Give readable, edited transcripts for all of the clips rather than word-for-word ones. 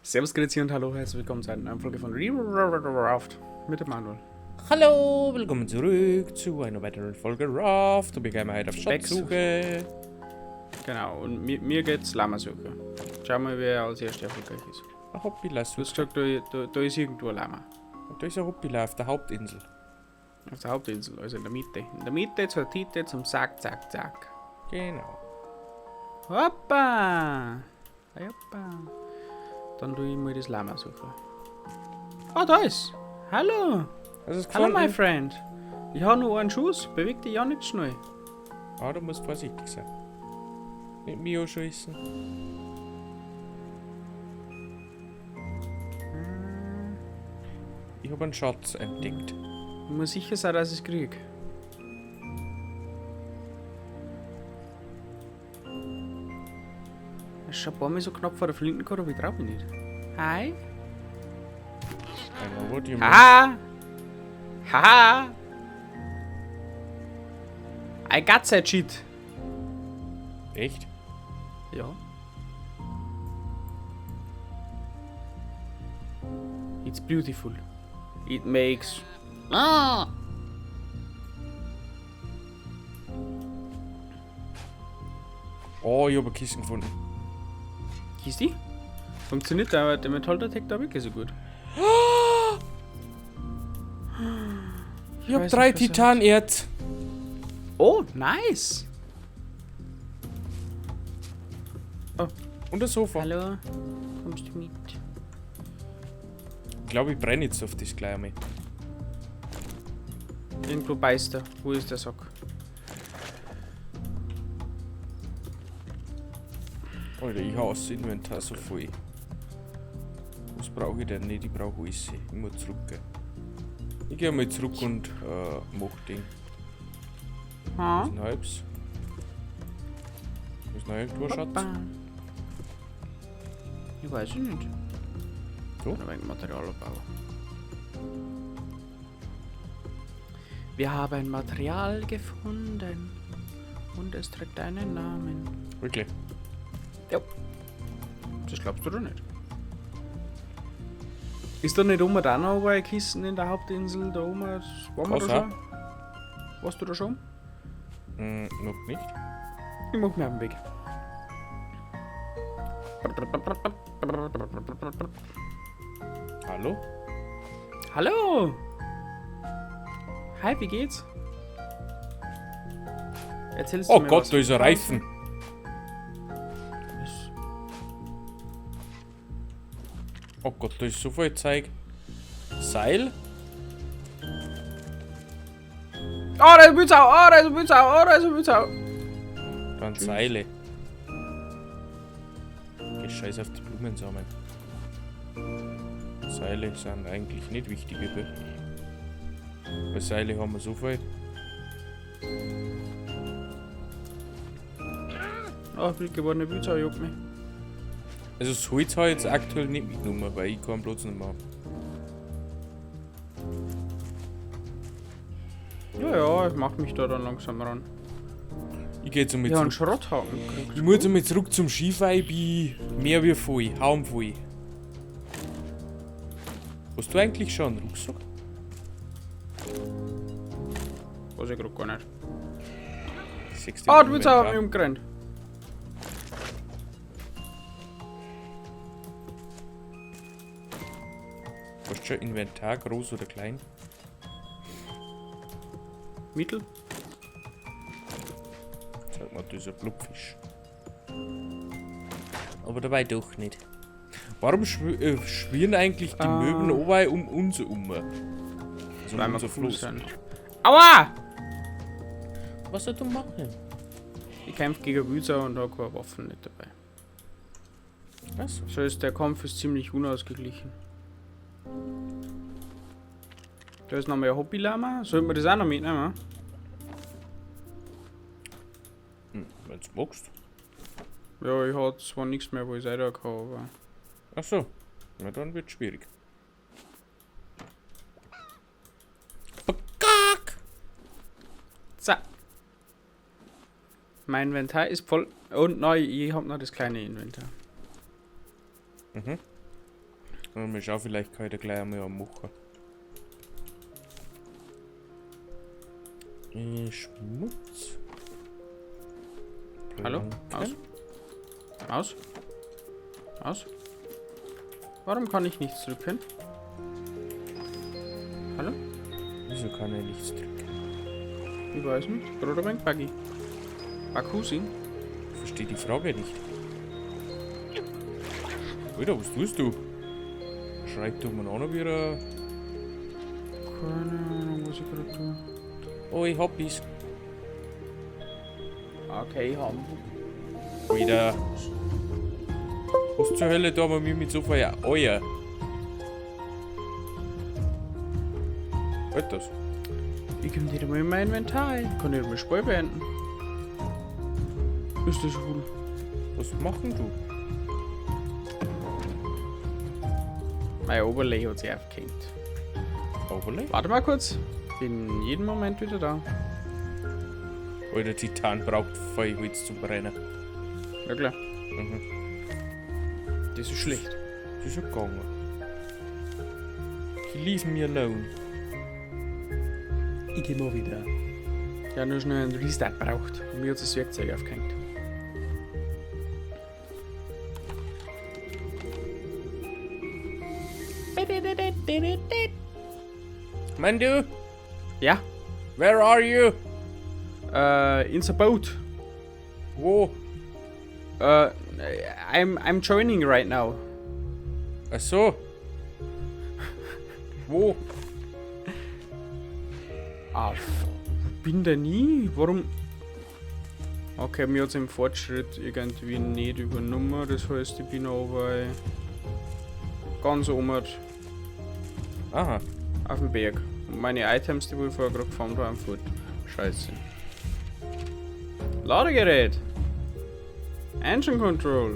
Servus, grüezi und hallo, herzlich willkommen zu einer neuen Folge von Raft mit dem Manuel. Hallo, willkommen zurück zu einer weiteren Folge Raft. Und wir gehen heute auf Schatzsuche. Genau, und mir geht's Lama-Suche. Schauen wir, wer als erster erfolgreich ist. Ein Hoppila Du hast suche. gesagt, da ist irgendwo ein Lama. Und da ist ein Hoppila auf der Hauptinsel. Auf der Hauptinsel, also in der Mitte. In der Mitte zur Tite zum Zack, Zack, Zack. Genau. Hoppa! Hoppa! Dann tue ich mal das Lama suchen. Ah, da ist! Hallo! Hast du es Hallo, my gefunden? friend! Ich habe nur einen Schuss, beweg dich ja nicht schnell. Ah, du musst vorsichtig sein. Nicht mich anschießen. Ich habe einen Schatz entdeckt. Ich muss sicher sein, dass ich es kriege. Es ist schon ein paar Mal so knapp vor der Flintenkarte, aber ich trau mich nicht. Hi? I know what you mean. Haha! Haha! I got that shit! Echt? Ja. It's beautiful. It makes... Ah! Oh, ich habe ein Kissen gefunden. Ist die? Funktioniert der Metalldetektor wirklich so gut? Ich habe weiß 3 nicht, was er Titanerz. Oh, nice! Und ein Sofa. Hallo, kommst du mit? Ich glaube, ich brenne jetzt auf das gleich einmal. Irgendwo beißt er. Wo ist der Sack? Alter, ich hasse das Inventar so voll. Was brauche ich denn nicht? Ich brauche alles. Ich muss zurückgehen. Ich gehe mal zurück und mach Ding. Ha? Was ist ein halbs? Ist noch irgendwo ein Schatz? Hoppa. Ich weiß es nicht. So? Ein wenig Materialabbau. Wir haben Material gefunden. Und es trägt einen Namen. Wirklich? Ja. Das glaubst du doch nicht. Ist da nicht oben da noch ein Kissen in der Hauptinsel? Da oben? Waren wir Kann da schon? Warst du da schon? Noch nicht. Ich mach mir auf den Weg. Hallo? Hallo! Hi, wie geht's? Erzählst du Oh mir Gott, was? da ist ein Reifen. Oh Gott, da ist so viel Zeug. Seil? Oh, da ist ein Bützau! Oh, da ist ein Bützau! Oh, da ist ein Bützau! Dann Seile. Geh scheiß auf die Blumensamen. Seile sind eigentlich nicht wichtig, bitte. Bei Seile haben wir so viel. Oh, wild gewordene Bützau juckt mich. Also das Holz habe ich jetzt aktuell nicht mitgenommen, weil ich keinen Platz nicht mehr habe. Ja, ich mach mich da dann langsam ran. Ich gehe jetzt einmal Ja, einen zurück. Schrotthaken kriegst Ich muss jetzt einmal zurück zum Skifahren, ich bin mehr wie voll, kaum voll. Hast du eigentlich schon einen Rucksack? Weiß ich grad gar nicht. Siehst Ah, im du Bützau hat Inventar? mich umgerannt. Hast du schon Inventar, groß oder klein? Mittel? Sag mal, das ist ein Blubfisch. Aber dabei doch nicht. Warum schwirren eigentlich die Möwen oben um uns herum? Also um Weil wir unser cool Fluss. sind. Aua! Was soll du machen? Ich kämpfe gegen Bützau und da keine Waffen nicht dabei. Was? Das heißt, der Kampf ist ziemlich unausgeglichen. Da ist nochmal ein Hoppilama. Sollten wir das auch noch mitnehmen? Wenn du magst. Ja, ich habe zwar nichts mehr, wo ich es kann, aber... Achso. Na dann wird schwierig. So. Mein Inventar ist voll. Und neu, ich habe noch das kleine Inventar. Mhm. Wir schauen, vielleicht kann ich da gleich einmal machen. Schmutz. Hallo? Planken. Aus? Aus? Warum kann ich nichts drücken? Hallo? Wieso kann er nichts drücken? Ich weiß nicht. Broderbank Buggy. Bakusin? Ich verstehe die Frage nicht. Alter, was tust du? Schreit du mal an, wie er... Keine Ahnung, was ich gerade tue. Oh, ich hab es. Okay, haben. Alter. Was zur Hölle da bei mir mit so viel Eier? Alter. Ich komme wieder mal in mein Inventar. Ich kann nicht mehr Spiel beenden. Ist das cool? Was machen du? Mein Overlay hat sich aufgehängt. Overlay? Warte mal kurz. Bin jeden Moment wieder da. Alter, Titan braucht Feuerholz zum Brennen. Ja klar. Mhm. Das ist schlecht. Das ist schon gegangen. Leave me alone. Ich geh mal wieder. Ja, nur schnell einen Restart braucht. Und mir hat das Werkzeug aufgehängt. Mein du? Ja. Where are you? In the boat. Wo? I'm joining right now. Ach so. Wo? Ah, bin da nie? Warum? Okay, mir hat es im Fortschritt irgendwie nicht übernommen. Das heißt, ich bin aber ganz oben Aha. auf dem Berg. Und meine Items, die ich vorher gerade gefahren habe, fort. Scheiße. Ladegerät. Engine Control.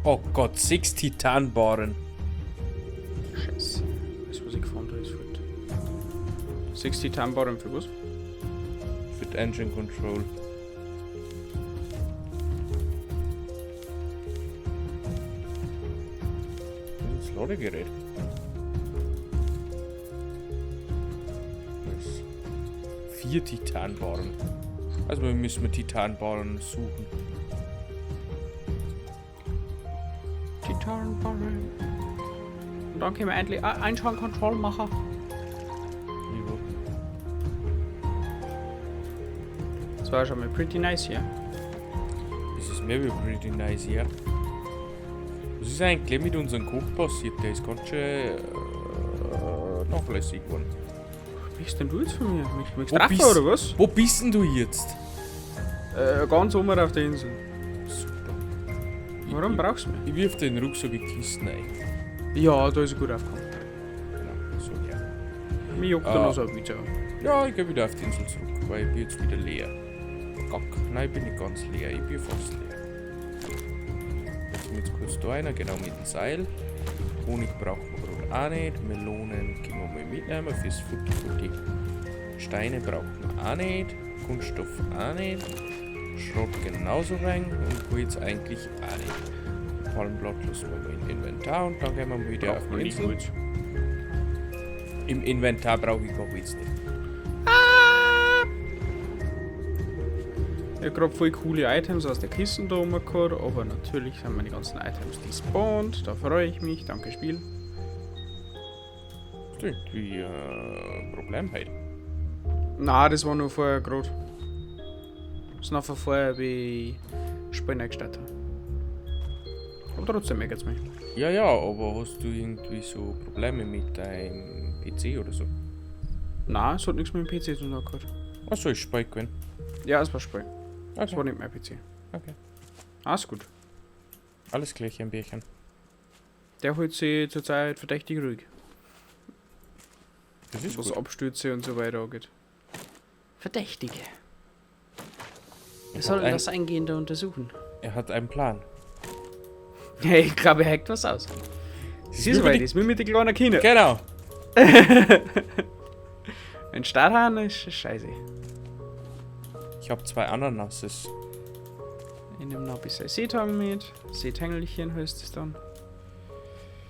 Oh Gott, 6 Titanbaren. Scheiße. Das, was ich gefahren habe, ist fort. 6 Titanbaren für was? Für die Engine Control. Das Ladegerät. Das 4 Titanbaren. Also wir müssen Titanbaren suchen. Titanbaren. Und dann können wir endlich Engine Control machen. Lieber. Das war schon mal pretty nice hier. Das ist mir wie pretty nice hier. Was ist eigentlich mit unserem Koch passiert? Der ist ganz schön nachlässig geworden. Wie bist denn du jetzt von mir? Mich Wo treffen bist- oder was? Wo bist denn du jetzt? Ganz oben auf der Insel. Super. Warum brauchst du mich? Ich wirf den Rucksack in die Kisten ein. Ja, da ist er gut aufgekommen. Genau, so ja. Mir juckt da noch so ein Pizza. Ja, ich gehe wieder auf die Insel zurück, weil ich bin jetzt wieder leer. Gack. Nein, ich bin nicht ganz leer, ich bin fast leer. Jetzt jetzt kurz da einer, genau mit dem Seil. Honig brauchen wir gerade auch nicht. Melonen können wir mal mitnehmen fürs Futter für die. Steine brauchen wir auch nicht. Kunststoff auch nicht. Schrott genauso rein und Holz eigentlich auch nicht. Palmblatt lassen wir mal im Inventar und dann gehen wir mal wieder auf die Insel. Im Inventar brauche ich kein Holz nicht. Ich habe gerade voll coole Items aus der Kiste da oben gehabt, aber natürlich sind meine ganzen Items despawned. Da freue ich mich. Danke, Spiel. Ist irgendwie ein Problem heute. Na, das war nur vorher gerade. Das ist noch von vorher, wie ich Spiel eingestellt habe. Aber trotzdem merkt es mich. Ja, ja, aber hast du irgendwie so Probleme mit deinem PC oder so? Nein, es hat nichts mit dem PC zu tun gehabt. Achso, ist Spike gewesen. Ja, es war Spiel. Das Okay. war nicht mein PC. Okay. Alles gut. Alles gleich ein Bärchen. Der holt sich zurzeit verdächtig ruhig. Das ist Was gut. Abstürze und so weiter angeht. Verdächtig. Wir Er sollten hat, das eingehender untersuchen. er hat einen Plan. Ja, ich glaube, er hackt was aus. Siehst du, weil das mit den kleinen Kindern. Genau. Ein Starthahn ist scheiße. Ich habe 2 Ananasses. Ich nehme noch ein bisschen Seetang mit. Seetängelchen heißt es dann.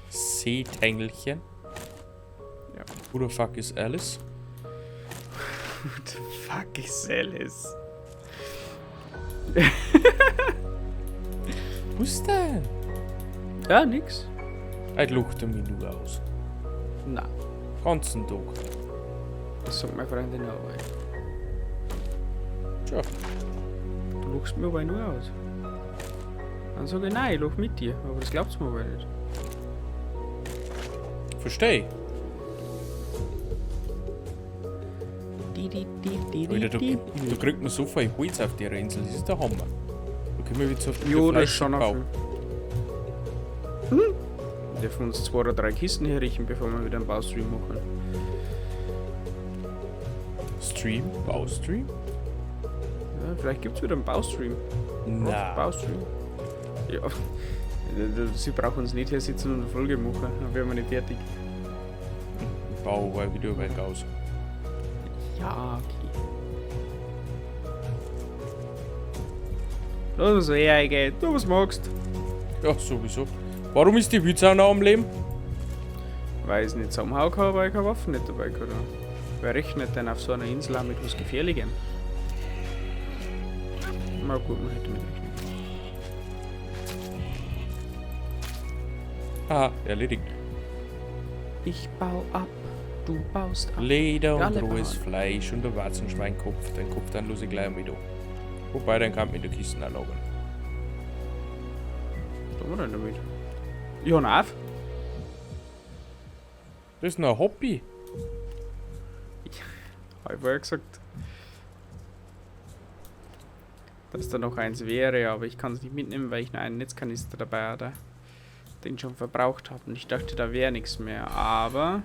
Seetängelchen. Ja. Who the fuck is Alice? Who the fuck is Alice? Was denn? Ja, nix. Ich luchte mich nur aus. Na, Ganzen Tag. das sagt meine Freundin auch. Tja. Du luchst mir aber nur aus. Dann sage ich, nein, ich luch mit dir. Aber das glaubst du mir aber nicht. Versteh. Alter, du kriegst noch so viel Holz auf der Insel. Das ist der Hammer. Da können wir wieder so viel Jo, das ist Fleisch schon bauen. auf. Wir dürfen uns 2 oder 3 Kisten herrichten, bevor wir wieder einen Baustream machen. Stream? Baustream? Ja, vielleicht gibt es wieder einen Baustream. Na. Baustream. Ja. Sie brauchen uns nicht hier sitzen und eine Folge machen, dann wären wir nicht fertig. Bau weil wieder weg aus. Ja, okay. Lass uns eingehen, du was magst. Ja, sowieso. Warum ist die Hütze auch noch am Leben? Weil ich es nicht zusammenhauen kann, weil ich keine Waffen nicht dabei kann. Wer rechnet denn auf so einer Insel auch mit was Gefährlichem? Na gut, man hätte mit rechnen. Aha, erledigt. Ich bau ab, du baust ab. Leder und Alle rohes bauen. Fleisch und der Warzenschweinkopf. Den Kopf dann los ich gleich mit an. Wobei, den kann man in der Kiste auch lagern. Was tun wir denn damit? Ich hab auf. Das ist noch ein Hobby. Hab ich vorher gesagt. Dass da noch eins wäre, aber ich kann es nicht mitnehmen, weil ich noch einen Netzkanister dabei hatte. Den schon verbraucht habe. Und ich dachte, da wäre nichts mehr. Aber.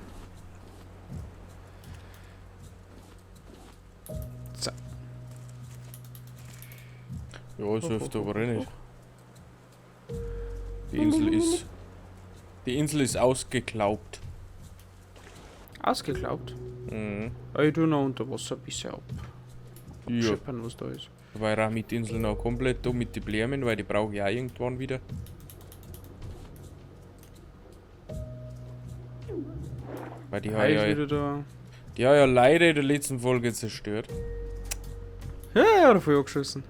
So. Ja, es hilft aber eh nicht. Die Insel ist ausgeglaubt. Ausgeglaubt. Mhm. Ich tue noch unter Wasser ein bisschen ab. Ja. Schippern, was da ist. Weil auch mit die Insel noch komplett da mit den Blämen, weil die brauche ich auch irgendwann wieder. Weil die haben ja, wieder da. die haben ja leider in der letzten Folge zerstört. Ja, da voll angeschossen.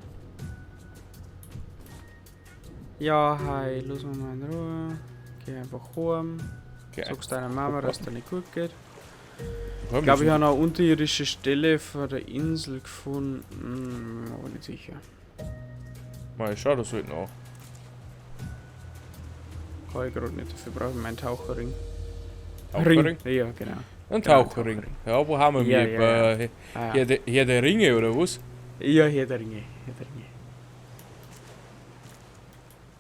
Ja, hi, lass mich mal in Ruhe. Geh einfach heim. Okay. Sagst deiner Mama, dass es dir nicht gut geht. Ja, Ich glaube, ich habe eine unterirdische Stelle von der Insel gefunden. Aber nicht sicher. mal schau das halt noch. Kann ich gerade nicht. Dafür brauche ich meinen Taucherring. Taucherring? Ring. Ja, genau. Ein Genau, Taucherring. Ja, wo haben wir Ja, mich? ja, ja. Ah, ja. Hier der Ringe oder was? Ja, hier der Ringe. Hier der Ringe.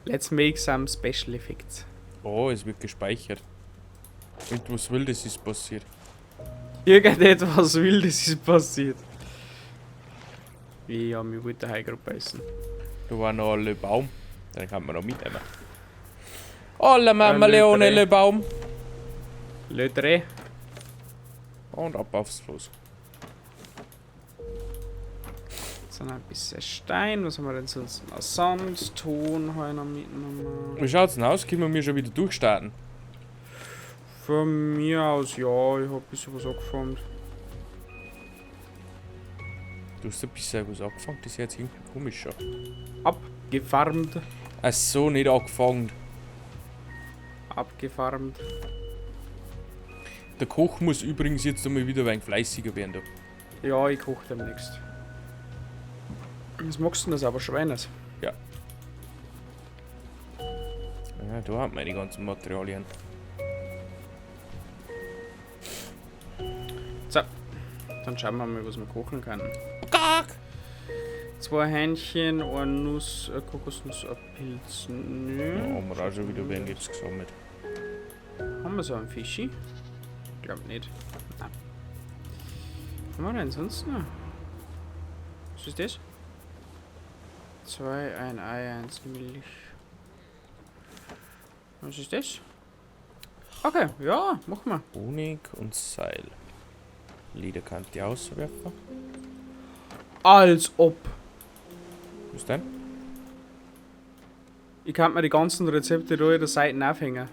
Let's make some special effects. Oh, es wird gespeichert. Und was Wildes ist passiert. Irgendetwas Wildes ist passiert. Ja, mir wollte heute gerade beißen. Da war noch ein Baum. Den kann man noch mitnehmen. Alle Mama Le Leone Tre. Le Baum. Le Tre. Und ab aufs Floß. Jetzt haben wir ein bisschen Stein. Was haben wir denn sonst noch? Sand, Ton haben wir noch mitgenommen. Wie schaut's denn aus? Können wir schon wieder durchstarten? Von mir aus, ja, ich hab ein bisschen was angefangen. Du hast ein bisschen was angefangen, das ist jetzt irgendwie komisch schon. Abgefarmt. Ach so, nicht angefangen. Abgefarmt. Der Koch muss übrigens jetzt einmal wieder ein wenig fleißiger werden. Da. Ja, ich koche demnächst. Was magst du denn das aber Schweines? Ja, da haben wir die ganzen Materialien. So. Dann schauen wir mal, was wir kochen können. Gag! 2 Hähnchen, eine Nuss, eine Kokosnuss, ein Pilz. Nö. Ja, haben wir auch schon wieder wen jetzt gesammelt. Haben wir so einen Fischi? Glaub nicht. Nein. Was haben wir denn sonst noch? Was ist das? 2, ein Ei, 1 Milch. Was ist das? Okay, ja, machen wir. Honig und Seil. Lederkante auswerfen. Als ob. Was denn? Ich kann mir die ganzen Rezepte da in der Seite aufhängen.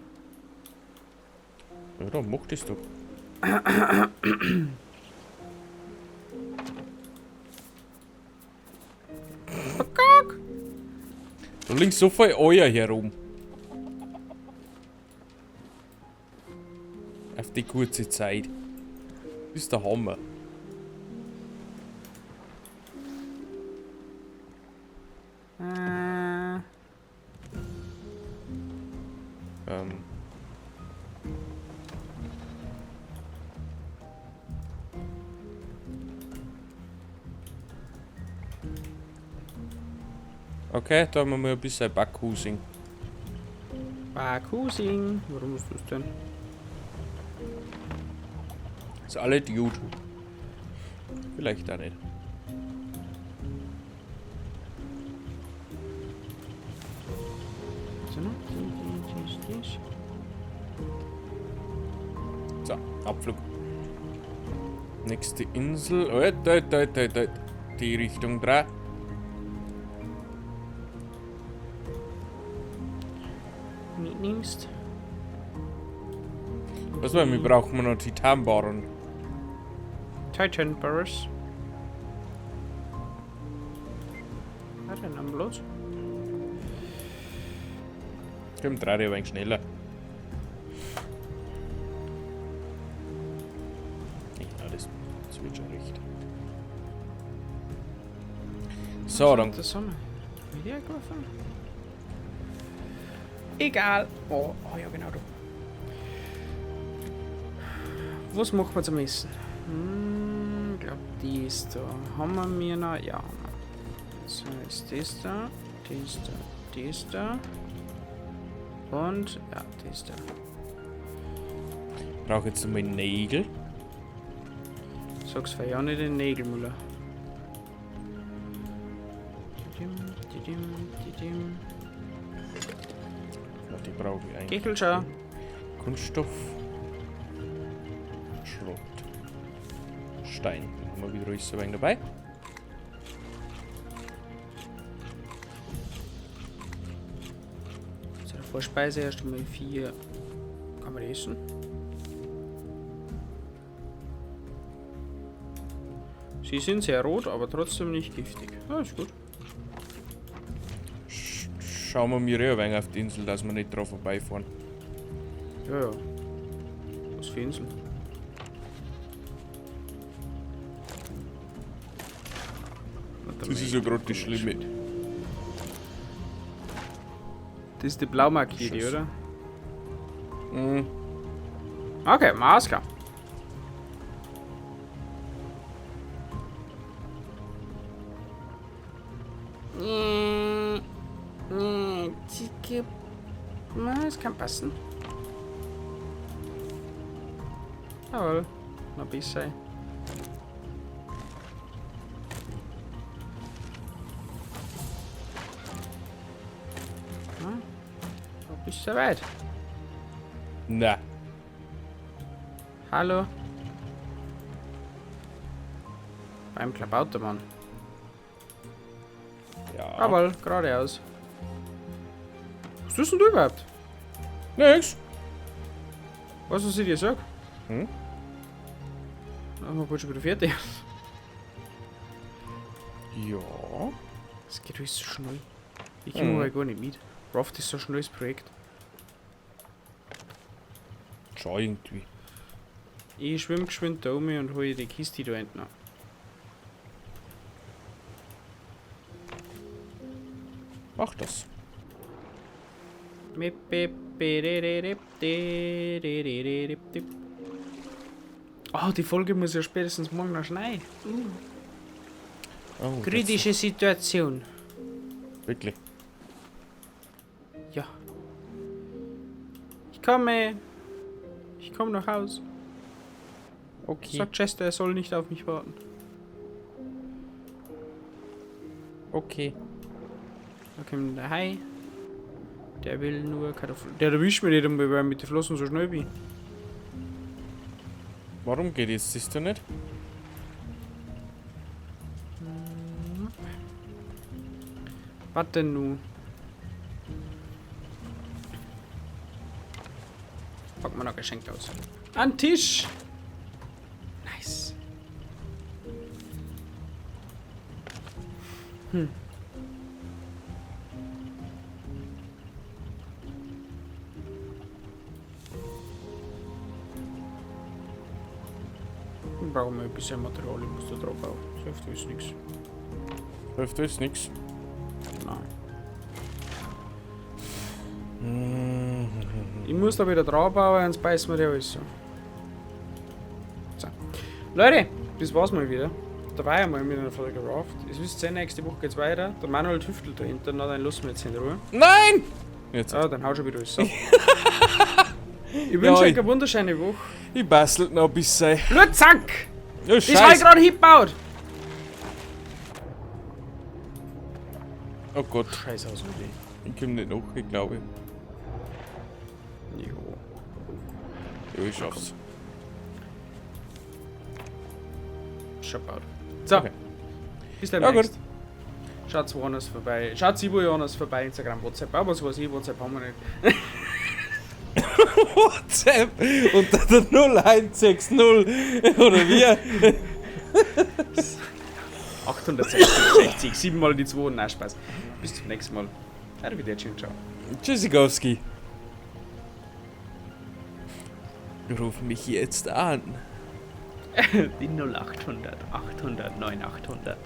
Ja, dann mach das doch. Da liegt so viel Eier herum. Auf die kurze Zeit. Das ist der Hammer. Okay, da haben wir mal ein bisschen Backhusing. Backhusing. Warum ist das denn? Ist alle Dude. Vielleicht auch nicht. So, Abflug. Nächste Insel. Die Richtung 3. Mitnimmst. Was wir brauchen wir noch Titanbarren. Titan Burrs. Warte, dann bloß. Komm, 3 ein wenig schneller. Ja, das wird schon recht. So, dann. Das Sonne. Wieder geworfen? Egal. Oh, ja, genau du. Was machen wir zum Essen? Ich glaube, die ist da. Haben wir noch? Ja, haben wir. So, ist das da. Das da. Das da. Und, ja, das da. Ich brauche jetzt einmal Nägel. Sag's für ja nicht den Nägelmüller. Ja, die brauche ich eigentlich. Kichelschau. Kunststoff. Schrott. Stein. Dann haben wir wieder alles so ein wenig dabei. Zu der Vorspeise erst einmal 4. Kann man essen. Sie sind sehr rot, aber trotzdem nicht giftig. Ja, ist gut. Schauen wir mir ein wenig auf die Insel, dass wir nicht drauf vorbeifahren. Ja, ja. Was für Inseln? Das ist ja gerade das Schlimme. Das ist die blau markierte, Schuss. oder? Mhm. Okay, alles klar. Das kann passen. Jawohl, noch ein bisschen. Noch bist du weit. Na, Hallo. Beim Klabautermann. ja. Jawohl, geradeaus. Was tust denn du überhaupt? Nix. Was ich dir sag? Hm? Dann machen wir schon wieder fertig. Ja. Das geht alles so schnell. Ich komme aber gar nicht mit. Raft ist so ein schnelles Projekt. Schau irgendwie. Ich schwimme geschwind da um und hole die Kiste da hinten an. Mach das. Oh, die Folge muss ja spätestens morgen noch schneiden. Oh, Kritische Situation. das- Wirklich. Ja. Ich komme nach Haus. Okay. Sagt Chester, er soll nicht auf mich warten. Okay. Da kommt der Hai. Der will nur Kartoffeln. Der erwischt mich nicht einmal, weil er mit den Flossen so schnell bin. Warum geht jetzt das da nicht? Was denn nun? Packen wir noch Geschenk aus. Ein Tisch! Nice. Dann brauchen wir ein bisschen Material, ich muss da drauf bauen. So oft ist nichts. Hilft das nix. Nein. Ich muss da wieder drauf bauen, sonst beißen wir die alles so. So. Leute, das war's mal wieder. Da war ja mal mit einer Folge Raft. Ihr wisst, nächste Woche geht's weiter. Der Manuel tüftelt dahinter, na dann lassen wir jetzt in Ruhe. Nein! Jetzt. Ja, dann hau schon wieder alles so. Ich wünsche euch eine wunderschöne Woche. Ich bastelt noch ein bisschen. Blutzack! Ja, Das habe ich gerade hingebaut! Oh Gott, Scheiß aus mit ich komm nicht noch, ich glaube. Jo. Ja, ich schaff's. Schon baut. So. Okay. Bis Ja, demnächst. Schaut woanders vorbei. Schaut sie woanders vorbei. Instagram, WhatsApp. Aber was weiß ich, WhatsApp haben wir nicht. WhatsApp unter der 0160 oder wie? 860, 60, 7 mal die 2. Nein, Spaß. Bis zum nächsten Mal. Arrivederci und ciao. Tschüssikowski. Ruf mich jetzt an. Die 0800 800 9800.